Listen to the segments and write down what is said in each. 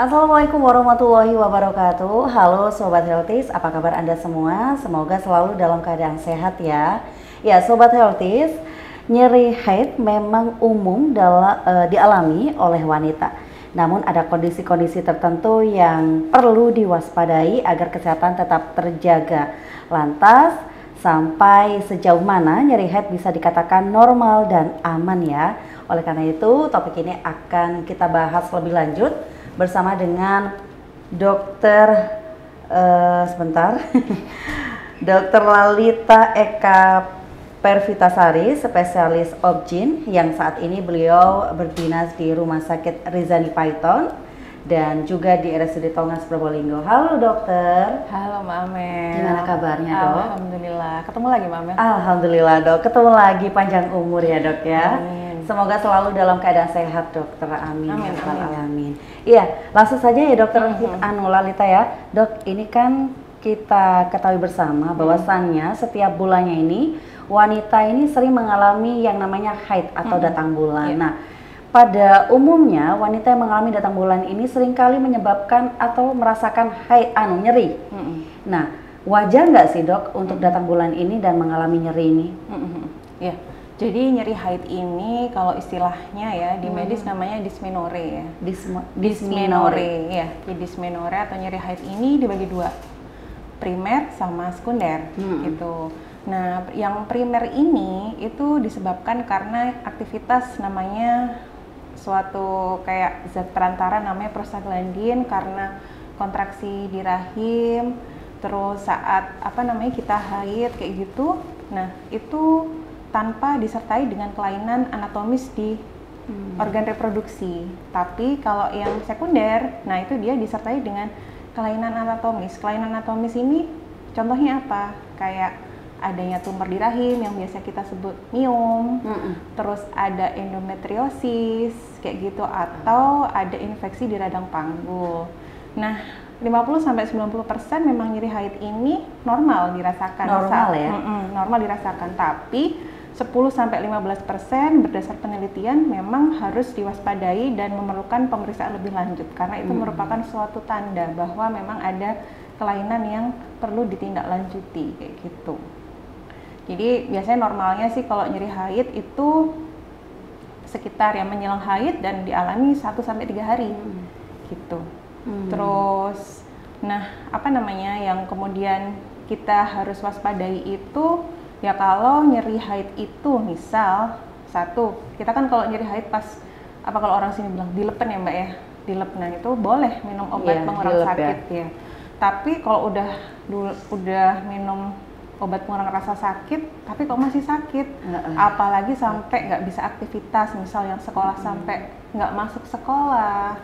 Assalamualaikum warahmatullahi wabarakatuh. Halo Sobat Healthies, apa kabar Anda semua? Semoga selalu dalam keadaan sehat ya. Ya Sobat Healthies, nyeri haid memang umum dialami oleh wanita. Namun ada kondisi-kondisi tertentu yang perlu diwaspadai agar kesehatan tetap terjaga. Lantas, sampai sejauh mana nyeri haid bisa dikatakan normal dan aman ya? Oleh karena itu, topik ini akan kita bahas lebih lanjut bersama dengan Dokter Dokter Lalita Eka Pervitasari, spesialis OB/GYN yang saat ini beliau berdinas di Rumah Sakit Rizani Python dan juga di RSUD Tongas Probolinggo. Halo dokter. Halo Mbak Amel. Gimana kabarnya dok? Alhamdulillah. Ketemu lagi Mbak Amel. Alhamdulillah dok. Ketemu lagi, panjang umur ya dok ya. Amin. Semoga selalu dalam keadaan sehat dokter. Amin. Amin, Amin. Iya, langsung saja ya dokter Lalita ya. Dok, ini kan kita ketahui bersama bahwasannya setiap bulannya ini wanita ini sering mengalami yang namanya haid atau datang bulan. Nah, pada umumnya wanita yang mengalami datang bulan ini seringkali menyebabkan atau merasakan haid nyeri. Nah, wajar nggak sih dok untuk datang bulan ini dan mengalami nyeri ini? Ya, jadi nyeri haid ini kalau istilahnya ya di medis namanya dysmenore ya. Dysmenore ya. Jadi dysmenore atau nyeri haid ini dibagi dua, primer sama sekunder gitu. Nah, yang primer ini itu disebabkan karena aktivitas namanya suatu kayak zat perantara namanya prostaglandin karena kontraksi di rahim, terus saat kita haid kayak gitu. Nah, itu tanpa disertai dengan kelainan anatomis di organ reproduksi. Tapi kalau yang sekunder, nah itu dia disertai dengan kelainan anatomis. Kelainan anatomis ini contohnya apa? Kayak adanya tumor di rahim yang biasa kita sebut miom, terus ada endometriosis kayak gitu, atau ada infeksi di radang panggul. Nah, 50-90% memang nyeri haid ini normal dirasakan. Normal ya? Normal dirasakan, tapi 10-15% berdasar penelitian memang harus diwaspadai dan memerlukan pemeriksaan lebih lanjut karena itu merupakan suatu tanda bahwa memang ada kelainan yang perlu ditindaklanjuti kayak gitu. Jadi biasanya normalnya sih kalau nyeri haid itu sekitar yang menjelang haid dan dialami 1-3 hari gitu. Terus, nah yang kemudian kita harus waspadai itu ya kalau nyeri haid itu misal kita kan kalau nyeri haid pas kalau orang sini bilang dilepen ya mbak ya, dilep, nah itu boleh minum obat pengurang sakit ya. Tapi kalau udah minum obat pengurang rasa sakit, tapi kok masih sakit, apalagi sampai nggak bisa aktivitas, misal yang sekolah sampai nggak masuk sekolah,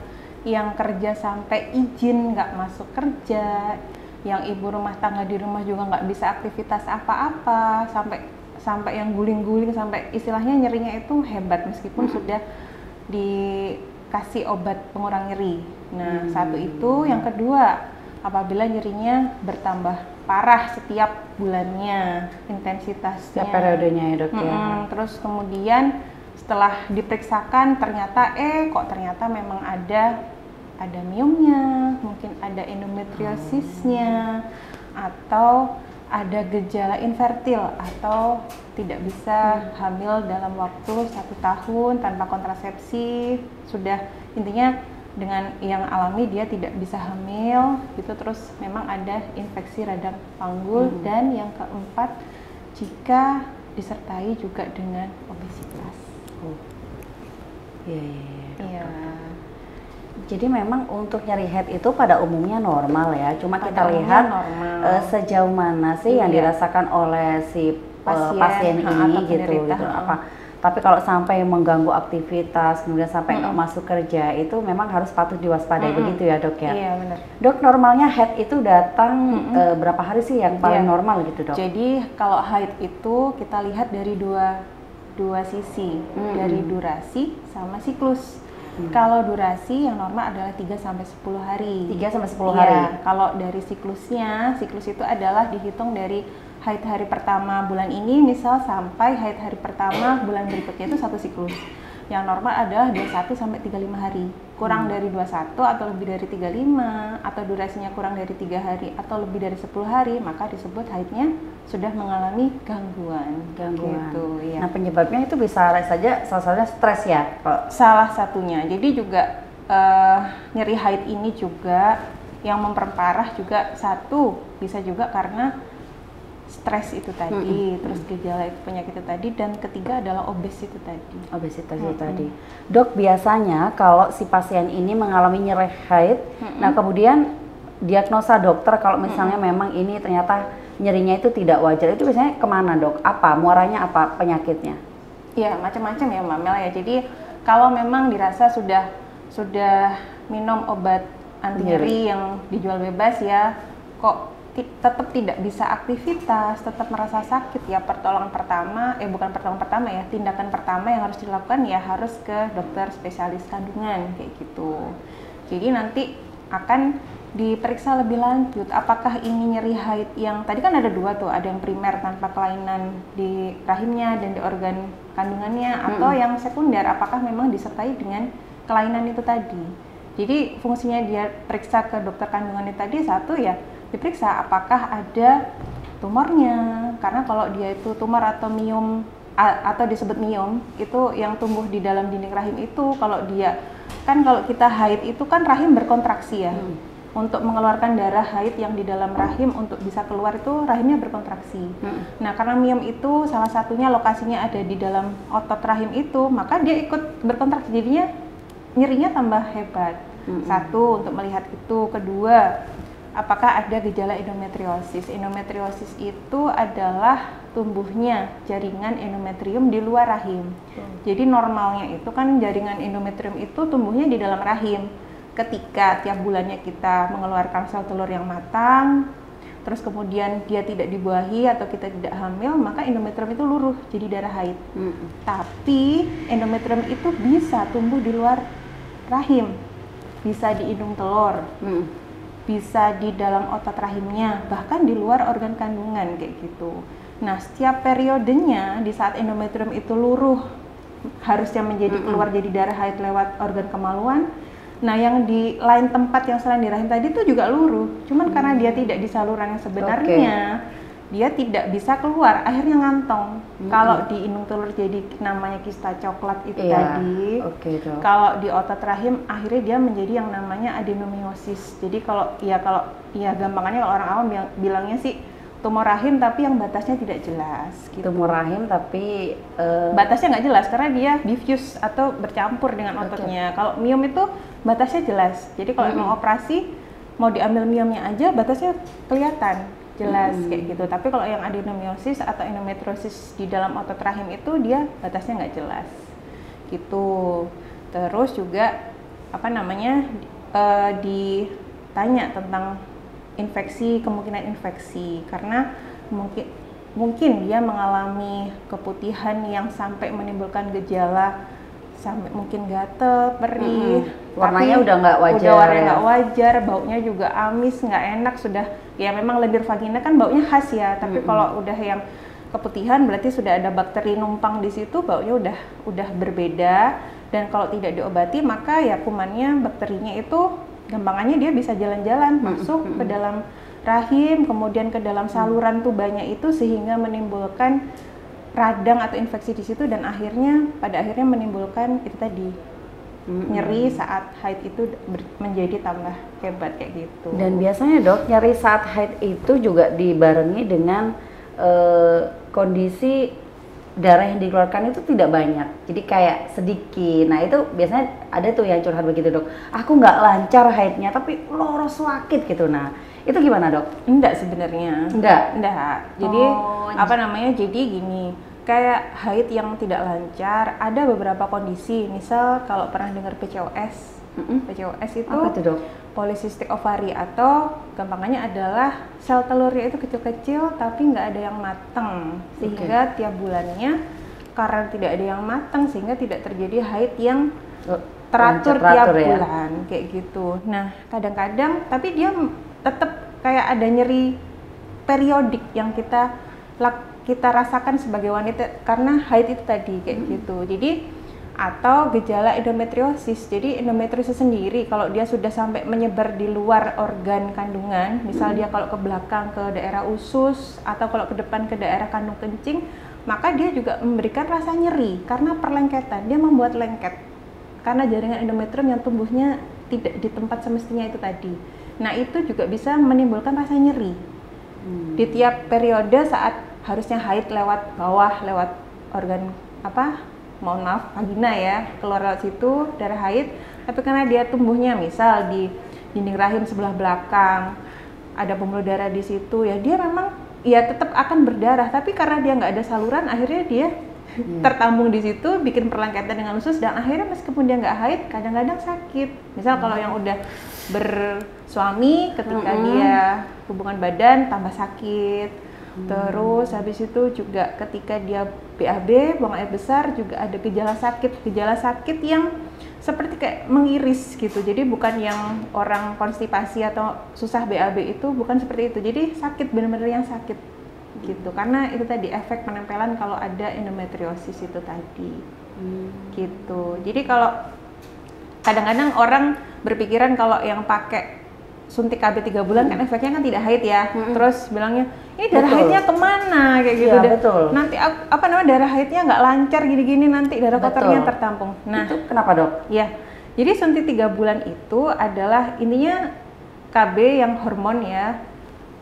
yang kerja sampai izin nggak masuk kerja, yang ibu rumah tangga di rumah juga nggak bisa aktivitas apa-apa, sampai yang guling-guling, sampai istilahnya nyerinya itu hebat meskipun sudah dikasih obat pengurang nyeri. Nah, satu itu, yang kedua, apabila nyerinya bertambah parah setiap bulannya, intensitasnya, setiap periodenya ya dok ya. Terus kemudian setelah diperiksakan ternyata ternyata memang ada miomnya, mungkin ada endometriosisnya, atau ada gejala infertil atau tidak bisa hamil dalam waktu 1 tahun tanpa kontrasepsi, sudah intinya dengan yang alami dia tidak bisa hamil gitu, terus memang ada infeksi radang panggul, dan yang keempat jika disertai juga dengan obesitas. Iya. Jadi memang untuk nyeri haid itu pada umumnya normal ya, cuma kita lihat sejauh mana sih yang dirasakan oleh si pasien ini gitu. Tapi kalau sampai mengganggu aktivitas, kemudian sampai nggak masuk kerja, itu memang harus patut diwaspadai begitu ya dok ya? Iya benar. Dok, normalnya haid itu datang berapa hari sih yang paling normal gitu dok? Jadi kalau haid itu kita lihat dari dua sisi, dari durasi sama siklus. Kalau durasi yang normal adalah 3-10 hari. 3-10 hari? Ya, kalau dari siklusnya, siklus itu adalah dihitung dari haid hari pertama bulan ini misal sampai haid hari pertama bulan berikutnya, itu satu siklus. Yang normal adalah 21 sampai 35 hari. Kurang dari 21 atau lebih dari 35 atau durasinya kurang dari 3 hari atau lebih dari 10 hari, maka disebut haidnya sudah mengalami gangguan. Gitu, ya. Nah, penyebabnya itu bisa saja salah satunya stres ya? Salah satunya. Jadi juga nyeri haid ini juga yang memperparah juga satu bisa juga karena stres itu tadi, terus gejala itu penyakit itu tadi, dan ketiga adalah obesitas itu tadi. Obesitas itu tadi. Dok, biasanya kalau si pasien ini mengalami nyeri haid, nah kemudian diagnosa dokter kalau misalnya memang ini ternyata nyerinya itu tidak wajar, itu biasanya kemana dok? Apa muaranya, apa penyakitnya? Ya macam-macam ya Mbak Mel ya. Jadi kalau memang dirasa sudah minum obat anti nyeri yang dijual bebas ya, kok tetap tidak bisa aktivitas, tetap merasa sakit ya, tindakan pertama yang harus dilakukan ya harus ke dokter spesialis kandungan kayak gitu. Jadi nanti akan diperiksa lebih lanjut apakah ini nyeri haid yang tadi kan ada dua tuh, ada yang primer tanpa kelainan di rahimnya dan di organ kandungannya, atau yang sekunder apakah memang disertai dengan kelainan itu tadi. Jadi fungsinya dia periksa ke dokter kandungannya tadi, satu ya diperiksa apakah ada tumornya, karena kalau dia itu tumor atau miom atau disebut miom itu yang tumbuh di dalam dinding rahim itu, kalau dia kan kalau kita haid itu kan rahim berkontraksi ya, untuk mengeluarkan darah haid yang di dalam rahim untuk bisa keluar itu rahimnya berkontraksi. Nah karena miom itu salah satunya lokasinya ada di dalam otot rahim itu, maka dia ikut berkontraksi, jadinya nyerinya tambah hebat. Satu untuk melihat itu. Kedua, apakah ada gejala endometriosis? Endometriosis itu adalah tumbuhnya jaringan endometrium di luar rahim. Jadi normalnya itu kan jaringan endometrium itu tumbuhnya di dalam rahim. Ketika tiap bulannya kita mengeluarkan sel telur yang matang, terus kemudian dia tidak dibuahi atau kita tidak hamil, maka endometrium itu luruh jadi darah haid. Tapi endometrium itu bisa tumbuh di luar rahim, bisa di indung telur, bisa di dalam otot rahimnya, bahkan di luar organ kandungan kayak gitu. Nah, setiap periodenya di saat endometrium itu luruh, harusnya menjadi keluar jadi darah haid lewat organ kemaluan. Nah, yang di lain tempat yang selain di rahim tadi itu juga luruh. Cuman karena dia tidak di saluran yang sebenarnya, dia tidak bisa keluar, akhirnya ngantong. Kalau di indung telur jadi namanya kista coklat itu tadi. Kalau di otot rahim akhirnya dia menjadi yang namanya adenomiosis. Jadi kalau gampangannya kalau orang awam bilangnya sih tumor rahim tapi yang batasnya tidak jelas gitu. Tumor rahim tapi batasnya nggak jelas karena dia diffuse atau bercampur dengan ototnya. Kalau miom itu batasnya jelas. Jadi kalau emang operasi mau diambil miomnya aja batasnya kelihatan jelas kayak gitu. Tapi kalau yang adenomiosis atau endometriosis di dalam otot rahim itu dia batasnya nggak jelas gitu. Terus juga ditanya tentang infeksi, kemungkinan infeksi, karena mungkin dia mengalami keputihan yang sampai menimbulkan gejala sampai mungkin gatel, perih, warnanya udah nggak wajar, nggak wajar, baunya juga amis, nggak enak, sudah ya memang lendir vagina kan baunya khas ya, tapi kalau udah yang keputihan berarti sudah ada bakteri numpang di situ, baunya udah berbeda, dan kalau tidak diobati maka ya kumannya, bakterinya itu gampangannya dia bisa jalan-jalan masuk ke dalam rahim, kemudian ke dalam saluran tubannya itu sehingga menimbulkan radang atau infeksi di situ, dan pada akhirnya menimbulkan itu tadi nyeri saat haid itu menjadi tambah hebat kayak gitu. Dan biasanya dok, nyeri saat haid itu juga dibarengi dengan kondisi darah yang dikeluarkan itu tidak banyak, jadi kayak sedikit. Nah itu biasanya ada tuh yang curhat begitu dok, aku nggak lancar haidnya tapi loros wakit gitu. Nah itu gimana dok? Enggak sebenarnya. Enggak. Jadi jadi gini, kayak haid yang tidak lancar ada beberapa kondisi. Misal kalau pernah dengar PCOS, PCOS itu apa tuh dok? Polycystic ovary, atau gampangannya adalah sel telurnya itu kecil-kecil tapi nggak ada yang matang, sehingga tiap bulannya karena tidak ada yang matang sehingga tidak terjadi haid yang teratur tiap bulan kayak gitu. Nah kadang-kadang tapi dia tetap kayak ada nyeri periodik yang kita rasakan sebagai wanita karena haid itu tadi kayak gitu. Jadi atau gejala endometriosis. Jadi endometriosis sendiri kalau dia sudah sampai menyebar di luar organ kandungan, misal dia kalau ke belakang ke daerah usus atau kalau ke depan ke daerah kandung kencing, maka dia juga memberikan rasa nyeri karena perlengketan. Dia membuat lengket karena jaringan endometrium yang tumbuhnya tidak di tempat semestinya itu tadi. Nah, itu juga bisa menimbulkan rasa nyeri di tiap periode saat harusnya haid lewat bawah, lewat organ mohon maaf, vagina ya, keluar lewat situ, darah haid, tapi karena dia tumbuhnya misal di dinding rahim sebelah belakang, ada pembuluh darah di situ, ya dia memang ya tetap akan berdarah, tapi karena dia nggak ada saluran, akhirnya dia tertambung di situ, bikin perlengketan dengan usus, dan akhirnya meskipun dia nggak haid, kadang-kadang sakit. Misal kalau yang udah bersuami, ketika dia hubungan badan tambah sakit. Terus habis itu juga ketika dia BAB, buang air besar, juga ada gejala sakit yang seperti kayak mengiris gitu. Jadi bukan yang orang konstipasi atau susah BAB itu, bukan seperti itu. Jadi sakit, benar-benar yang sakit gitu. Karena itu tadi efek penempelan kalau ada endometriosis itu tadi. Gitu. Jadi kalau kadang-kadang orang berpikiran kalau yang pakai suntik KB 3 bulan kan efeknya kan tidak haid ya. Terus bilangnya, ini darah haidnya kemana kayak gitu. Ya, betul. Nanti darah haidnya nggak lancar gini-gini, nanti darah kotornya tertampung. Nah, itu kenapa dok? Ya, jadi suntik 3 bulan itu adalah intinya KB yang hormon ya,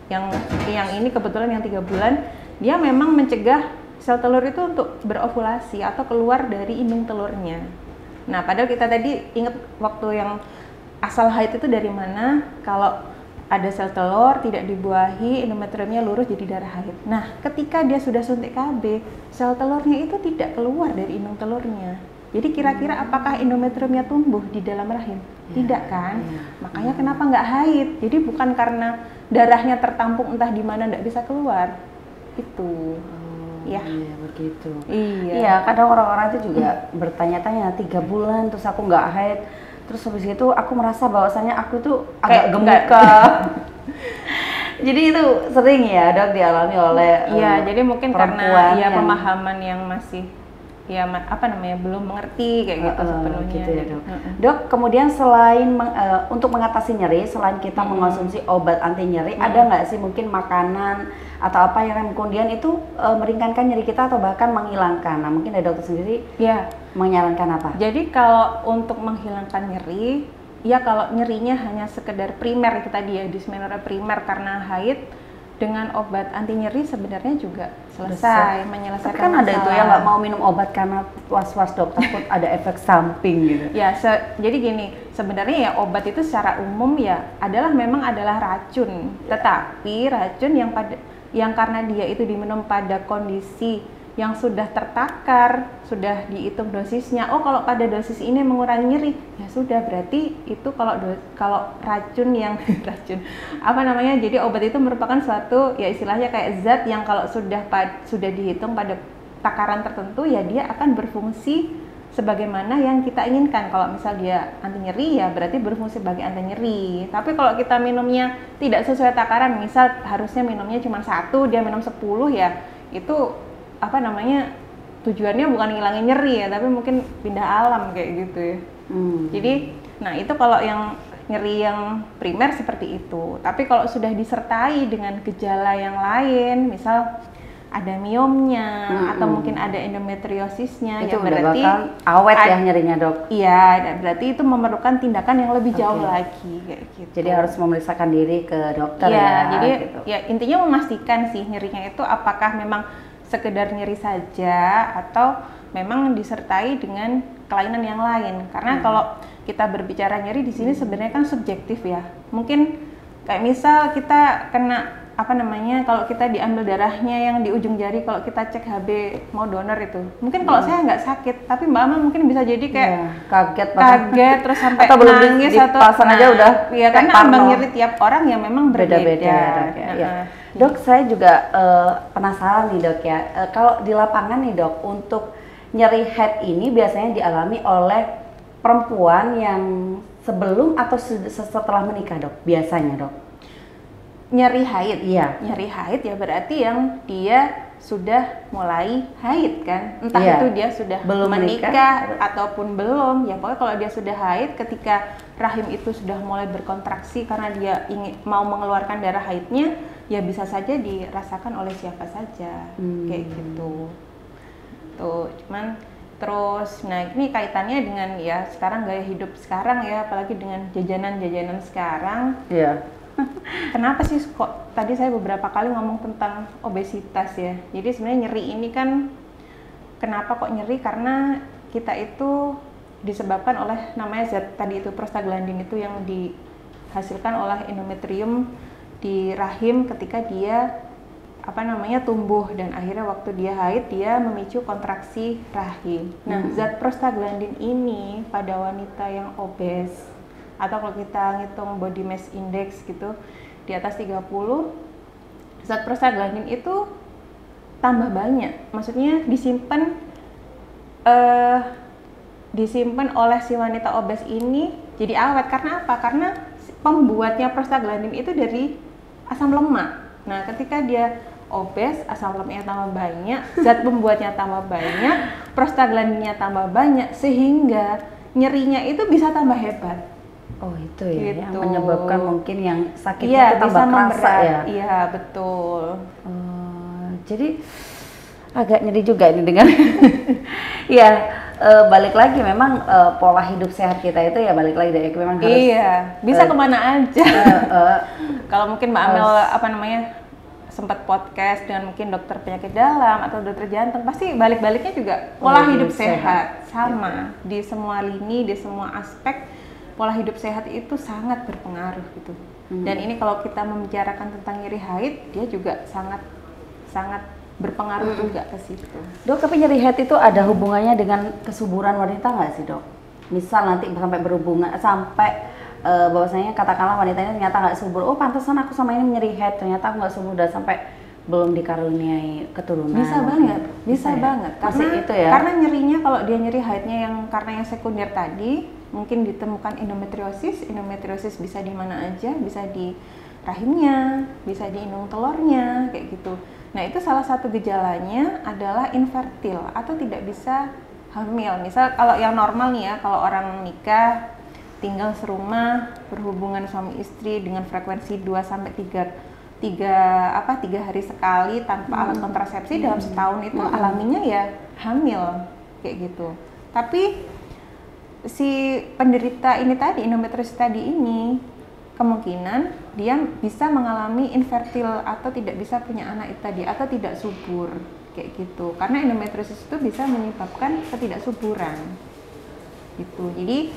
yang ini kebetulan yang 3 bulan, dia memang mencegah sel telur itu untuk berovulasi atau keluar dari indung telurnya. Nah, padahal kita tadi ingat waktu yang asal haid itu dari mana? Kalau ada sel telur tidak dibuahi, endometriumnya lurus jadi darah haid. Nah, ketika dia sudah suntik KB, sel telurnya itu tidak keluar dari indung telurnya. Jadi kira-kira apakah endometriumnya tumbuh di dalam rahim? Tidak kan? Makanya kenapa nggak haid? Jadi bukan karena darahnya tertampung entah di mana nggak bisa keluar. Itu. Iya begitu. Iya. Kadang orang-orang itu juga bertanya-tanya 3 bulan terus aku nggak haid. Terus habis itu aku merasa bahwasannya aku tuh agak gemuka. Jadi itu sering ya dok dialami oleh jadi mungkin karena pemahaman yang masih belum mengerti kayak gitu sepenuhnya. Gitu ya dok. Dok, kemudian selain untuk mengatasi nyeri, selain kita mengonsumsi obat anti nyeri, ada nggak sih mungkin makanan atau apa yang kemudian itu meringankan nyeri kita atau bahkan menghilangkan? Nah, mungkin dari dokter sendiri menyarankan apa? Jadi kalau untuk menghilangkan nyeri, ya kalau nyerinya hanya sekedar primer itu tadi ya, dysmenorrhea primer karena haid, dengan obat anti nyeri sebenarnya juga selesai menyelesaikan. Tapi kan ada itu yang nggak mau minum obat karena was-was dok, takut ada efek samping gitu. Ya, jadi gini, sebenarnya ya obat itu secara umum ya memang adalah racun, tetapi racun yang karena dia itu diminum pada kondisi yang sudah tertakar, sudah dihitung dosisnya. Oh, kalau pada dosis ini mengurangi nyeri, ya sudah berarti itu kalau racun yang jadi obat itu merupakan suatu ya istilahnya kayak zat yang kalau sudah dihitung pada takaran tertentu ya dia akan berfungsi sebagaimana yang kita inginkan. Kalau misal dia anti nyeri ya berarti berfungsi sebagai anti nyeri. Tapi kalau kita minumnya tidak sesuai takaran, misal harusnya minumnya cuma 1, dia minum 10 ya itu tujuannya bukan ngilangin nyeri ya, tapi mungkin pindah alam kayak gitu ya. Jadi, nah itu kalau yang nyeri yang primer seperti itu. Tapi kalau sudah disertai dengan gejala yang lain, misal ada miomnya atau mungkin ada endometriosisnya, itu ya berarti bakal awet ya nyerinya dok. Iya, berarti itu memerlukan tindakan yang lebih jauh lagi kayak gitu. Jadi harus memeriksakan diri ke dokter Jadi gitu. ya intinya memastikan sih nyerinya itu apakah memang sekedar nyeri saja atau memang disertai dengan kelainan yang lain. Karena kalau kita berbicara nyeri di sini sebenarnya kan subjektif ya. Mungkin kayak misal kita kena kalau kita diambil darahnya yang di ujung jari, kalau kita cek HB mau donor itu, mungkin kalau saya nggak sakit, tapi Mbak Ama mungkin bisa jadi kayak kaget terus sampai atau belum nangis dipasang aja udah karena ambang nyeri tiap orang yang memang berbeda. Dok, saya juga penasaran nih dok ya, kalau di lapangan nih dok, untuk nyeri head ini biasanya dialami oleh perempuan yang sebelum atau setelah menikah dok, biasanya dok? nyeri haid. Iya. Nyeri haid ya berarti yang dia sudah mulai haid kan, entah Iya. itu dia sudah Belum menikah ataupun belum, ya pokoknya kalau dia sudah haid, ketika rahim itu sudah mulai berkontraksi karena dia ingin mau mengeluarkan darah haidnya, ya bisa saja dirasakan oleh siapa saja, kayak gitu. Tuh, cuman terus, nah ini kaitannya dengan ya sekarang gaya hidup sekarang ya, apalagi dengan jajanan-jajanan sekarang. Iya. Kenapa sih kok tadi saya beberapa kali ngomong tentang obesitas ya. Jadi sebenarnya nyeri ini kan kenapa kok nyeri, karena kita itu disebabkan oleh namanya zat tadi itu prostaglandin itu yang dihasilkan oleh endometrium di rahim ketika dia tumbuh, dan akhirnya waktu dia haid dia memicu kontraksi rahim. Nah, zat prostaglandin ini pada wanita yang obes atau kalau kita ngitung body mass index gitu di atas 30, zat prostaglandin itu tambah banyak. Maksudnya disimpan oleh si wanita obes ini jadi awet. Karena apa? Karena pembuatnya prostaglandin itu dari asam lemak. Nah, ketika dia obes, asam lemaknya tambah banyak, zat pembuatnya tambah banyak, prostaglandinnya tambah banyak, sehingga nyerinya itu bisa tambah hebat. Oh itu ya, yang Gitu. menyebabkan mungkin yang sakitnya itu tambah kerasa ya. Iya betul. Jadi agak nyeri juga ini dengar. Ya balik lagi memang pola hidup sehat kita itu ya balik lagi dari memang harus. Iya, bisa kemana aja. Kalau mungkin Mbak Amel sempat podcast dengan mungkin dokter penyakit dalam atau dokter jantung, pasti balik-baliknya juga pola hidup sehat sama di semua lini, di semua aspek. Pola hidup sehat itu sangat berpengaruh gitu. Dan ini kalau kita membicarakan tentang nyeri haid, dia juga sangat berpengaruh juga ke situ. Dok, tapi nyeri haid itu ada hubungannya dengan kesuburan wanita nggak sih dok? Misal nanti sampai berhubungan sampai bahwasanya katakanlah wanitanya ternyata nggak subur, oh pantesan aku sama ini nyeri haid, ternyata aku nggak subur dan sampai belum dikaruniai keturunan. Bisa banget, bisa ya? banget. Karena nyerinya kalau dia nyeri haidnya karena yang sekunder tadi, mungkin ditemukan endometriosis bisa di mana aja, bisa di rahimnya, bisa di indung telurnya, kayak gitu. Nah itu salah satu gejalanya adalah infertil atau tidak bisa hamil. Misal kalau yang normal nih ya, kalau orang nikah, tinggal serumah, berhubungan suami istri dengan frekuensi 3 hari sekali tanpa alat kontrasepsi dalam setahun itu alaminya ya hamil, kayak gitu. Tapi si penderita ini tadi, endometriosis tadi ini, kemungkinan dia bisa mengalami infertil atau tidak bisa punya anak itu tadi, atau tidak subur, kayak gitu. Karena endometriosis itu bisa menyebabkan ketidaksuburan gitu. Jadi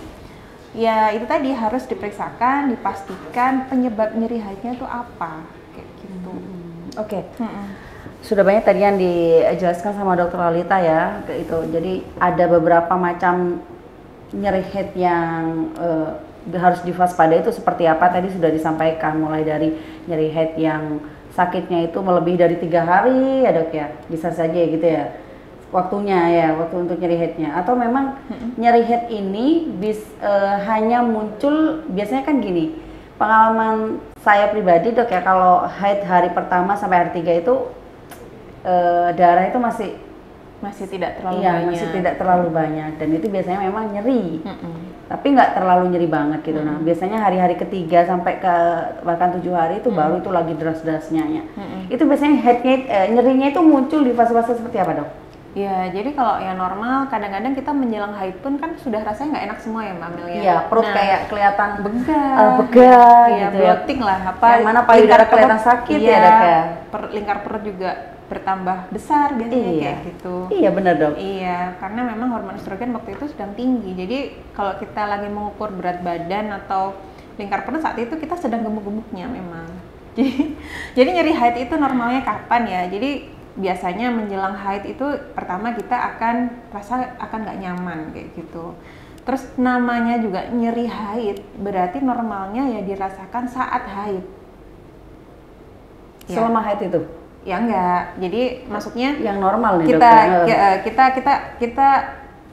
ya itu tadi harus diperiksakan, dipastikan penyebab nyeri haidnya itu apa, kayak gitu. Oke. Sudah banyak tadi yang dijelaskan sama dokter Lalita ya, itu. Jadi ada beberapa macam nyeri haid yang harus diwaspadai itu seperti apa tadi sudah disampaikan, mulai dari nyeri haid yang sakitnya itu melebihi dari 3 hari ya dok ya, bisa saja gitu ya waktunya ya, waktu untuk nyeri haidnya, atau memang nyeri haid ini hanya muncul biasanya kan gini, pengalaman saya pribadi dok ya, kalau haid hari pertama sampai hari 3 itu darah itu masih tidak terlalu banyak. Masih tidak terlalu banyak, dan itu biasanya memang nyeri. Tapi nggak terlalu nyeri banget gitu. Nah, biasanya hari-hari ketiga sampai ke bahkan 7 hari itu baru itu lagi deras-derasnya. Itu biasanya nyerinya itu muncul di fase-fase seperti apa, Dok? Ya, jadi kalau yang normal kadang-kadang kita menjelang haid pun kan sudah rasanya nggak enak semua ya Mbak Mel ya. Iya, perut kayak kelihatan begal gitu ya. bloating lah, yang mana payudara kelihatan sakit ya, Dok ya. Lingkar perut juga bertambah besar biasanya, kayak gitu. Iya benar dok. Iya, karena memang hormon estrogen waktu itu sedang tinggi. Jadi kalau kita lagi mengukur berat badan atau lingkar perut saat itu kita sedang gemuk-gemuknya memang. Jadi nyeri haid itu normalnya kapan ya? Jadi biasanya menjelang haid itu pertama kita akan nggak nyaman kayak gitu. Terus namanya juga nyeri haid, berarti normalnya ya dirasakan saat haid. Selama haid itu? Ya enggak, jadi maksudnya yang normal nih kita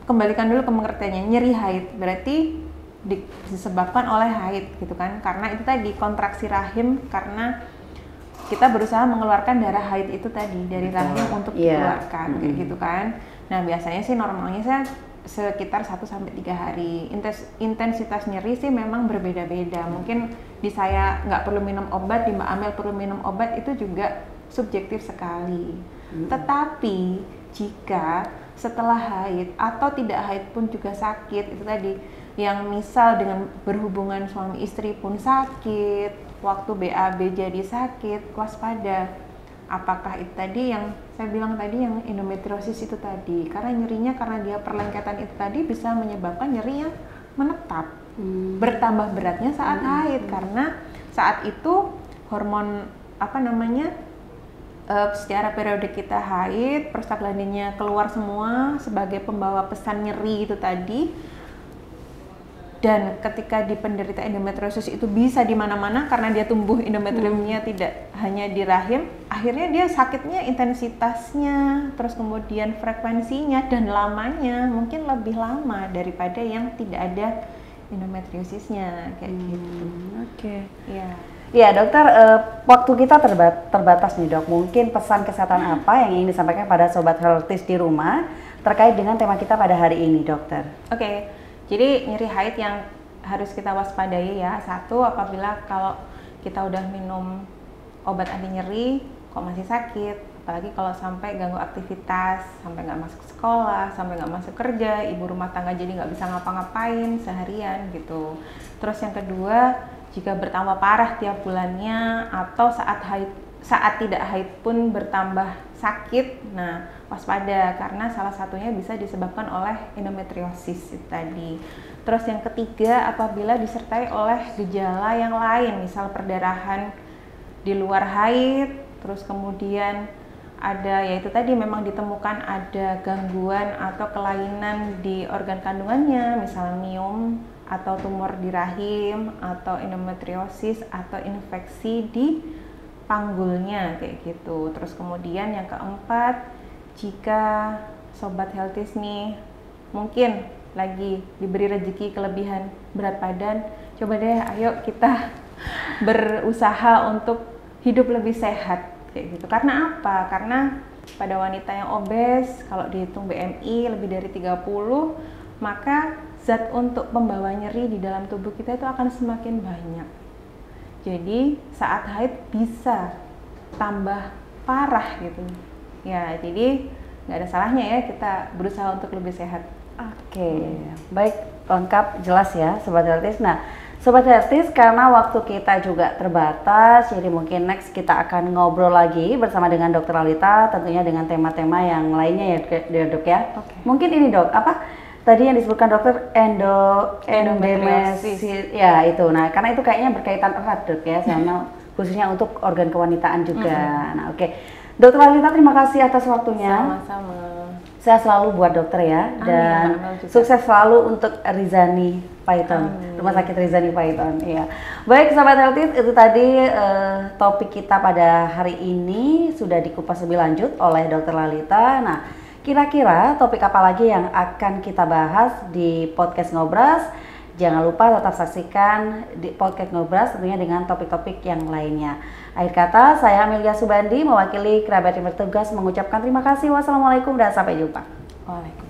kembalikan dulu ke pengertiannya. Nyeri haid berarti disebabkan oleh haid gitu kan, karena itu tadi kontraksi rahim karena kita berusaha mengeluarkan darah haid itu tadi dari rahim untuk dikeluarkan kayak gitu kan. Nah, biasanya sih normalnya saya sekitar 1-3 hari. Intensitas nyeri sih memang berbeda-beda. Mungkin di saya nggak perlu minum obat, di Mbak Amel perlu minum obat, itu juga subjektif sekali. Tetapi jika setelah haid atau tidak haid pun juga sakit, itu tadi yang misal dengan berhubungan suami istri pun sakit, waktu BAB jadi sakit, waspada. Apakah itu tadi yang saya bilang tadi, yang endometriosis itu tadi, karena nyerinya karena dia perlengketan itu tadi bisa menyebabkan nyeri yang menetap, bertambah beratnya saat haid, karena saat itu hormon secara periode kita haid, prostaglandinnya keluar semua sebagai pembawa pesan nyeri itu tadi. Dan ketika di penderita endometriosis itu bisa di mana-mana karena dia tumbuh endometriumnya tidak hanya di rahim, akhirnya dia sakitnya intensitasnya, terus kemudian frekuensinya dan lamanya mungkin lebih lama daripada yang tidak ada endometriosisnya kayak gitu. Oke. Ya. Ya dokter, waktu kita terbatas nih dok. Mungkin pesan kesehatan apa yang ingin disampaikan pada sobat healthies di rumah terkait dengan tema kita pada hari ini dokter? Oke. Jadi nyeri haid yang harus kita waspadai ya, satu, apabila kalau kita udah minum obat anti nyeri kok masih sakit, apalagi kalau sampai ganggu aktivitas, sampai nggak masuk sekolah, sampai nggak masuk kerja, ibu rumah tangga jadi nggak bisa ngapa-ngapain seharian gitu. Terus yang kedua, jika bertambah parah tiap bulannya atau saat tidak haid pun bertambah sakit, nah waspada karena salah satunya bisa disebabkan oleh endometriosis itu tadi. Terus yang ketiga, apabila disertai oleh gejala yang lain, misal perdarahan di luar haid, terus kemudian ada yaitu tadi memang ditemukan ada gangguan atau kelainan di organ kandungannya, misal miom atau tumor di rahim atau endometriosis atau infeksi di panggulnya kayak gitu. Terus kemudian yang keempat, jika sobat healthies nih mungkin lagi diberi rezeki kelebihan berat badan, coba deh ayo kita berusaha untuk hidup lebih sehat kayak gitu. Karena apa? Karena pada wanita yang obes, kalau dihitung BMI lebih dari 30, maka zat untuk pembawa nyeri di dalam tubuh kita itu akan semakin banyak. Jadi saat haid bisa tambah parah gitu. Ya, jadi nggak ada salahnya ya kita berusaha untuk lebih sehat. Oke, baik, lengkap, jelas ya Sobat Healthies. Nah, Sobat Healthies, karena waktu kita juga terbatas, jadi mungkin next kita akan ngobrol lagi bersama dengan Dr. Lalita, tentunya dengan tema-tema yang lainnya ya dok ya. Oke. Mungkin ini dok, apa tadi yang disebutkan dokter endometriosis ya itu. Nah, karena itu kayaknya berkaitan erat dok ya, sama khususnya untuk organ kewanitaan juga. Nah, oke. Dokter Lalita, terima kasih atas waktunya. Sama-sama. Saya selalu buat dokter ya, dan sukses selalu untuk Rizani Python, Rumah Sakit Rizani Python. Ya, baik Sobat Healthies, itu tadi topik kita pada hari ini sudah dikupas lebih lanjut oleh Dokter Lalita. Nah, kira-kira topik apa lagi yang akan kita bahas di podcast Ngobras? Jangan lupa tetap saksikan di podcast Ngobras tentunya dengan topik-topik yang lainnya. Akhir kata, saya Amelia Subandi mewakili kerabat yang bertugas mengucapkan terima kasih. Wassalamualaikum dan sampai jumpa. Waalaikumsalam.